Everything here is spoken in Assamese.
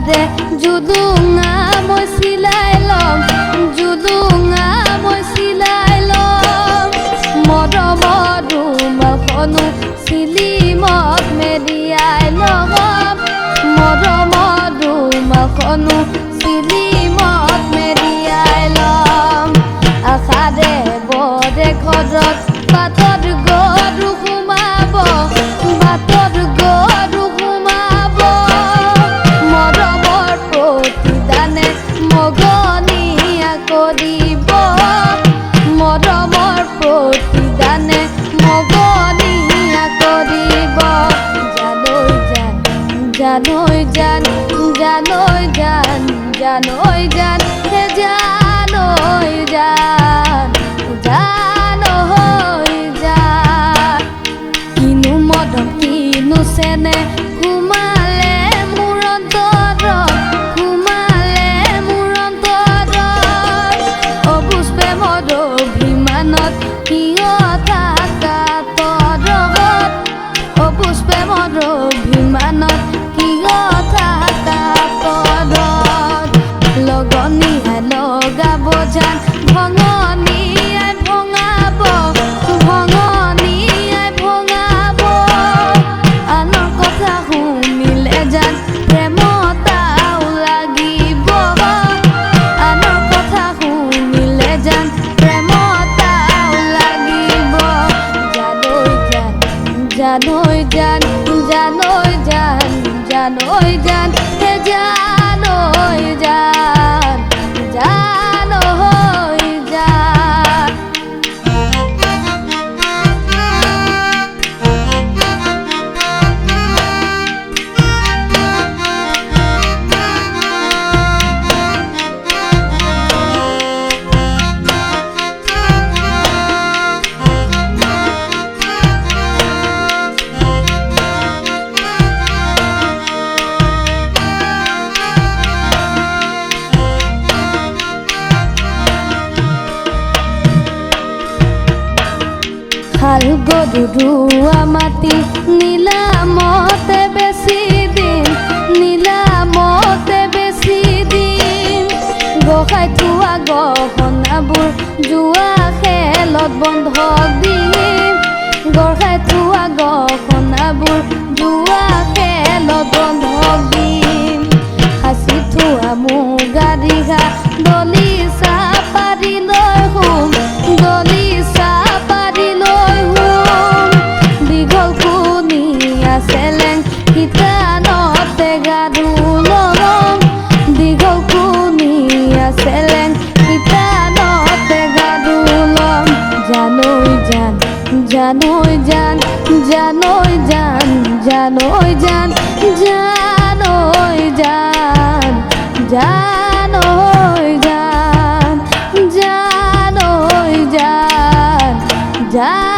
আখাদে জুলুঙা মই চিলাই লম জুলুঙা মই চিলাই লম মৰমৰ ৰুমালখনো চিলিমত মেৰিয়াই লম মৰমৰ ৰুমালখনো চিলিমত মেৰিয়াই লম আখাদে বৰে ঘৰত বাটত গৰু সোমাব বাটত গৰু সোমাব মৰমৰ প্ৰতিদানে মগনীয়া কৰিব মৰমৰ প্ৰতিদানে মগনীয়া কৰিব জানৈ জান জানৈ জান জানৈ জান হে জানৈ জান জানৈ জান কিনো মদম কিনো চেনে ঘুমালে মোৰ অন্তৰত ঘুমালে মোৰ অন্তৰত অবুজ প্ৰেমৰ অভিমানত কিয় থাকা তৰত অবুজ প্ৰেমৰ অভিমানত কিয় থাকা তৰত লগনীয়াই লগাব জান ভঙনীয়াই ভঙাব ভঙনীয়াই ভঙাব আনৰ কথা শুনিলে জান প্ৰেমতাও লাগিব আনৰ কথা শুনিলে জান প্ৰেমতাও লাগিব জানৈ জান জানৈ জান জানৈ জান হে জানৈ জান জানৈ জান খাল গৰুৱা মাটি নীলামতে বেছি দিন নীলামতে বেছি দিন গোসাই থোৱা গহনাবোৰ জুৱা খেলত বন্ধক দিম গোসাই থোৱা গহনাবোৰ জুৱা খেলত বন্ধক দিম সাঁচি থোৱা মুগা ৰিহা দলি চাপাৰি লৈ শুম দলি চাপাৰি লৈ শুম দীঘল কুনিয়া চেলেং শিতানতে গাৰু লম দীঘল কুনিয়া চেলেং শিতানতে গাৰু লম জানৈ জান জানৈ জান জানৈ জান জানৈ জান জানৈ জান জানৈ জান জানৈ জান জান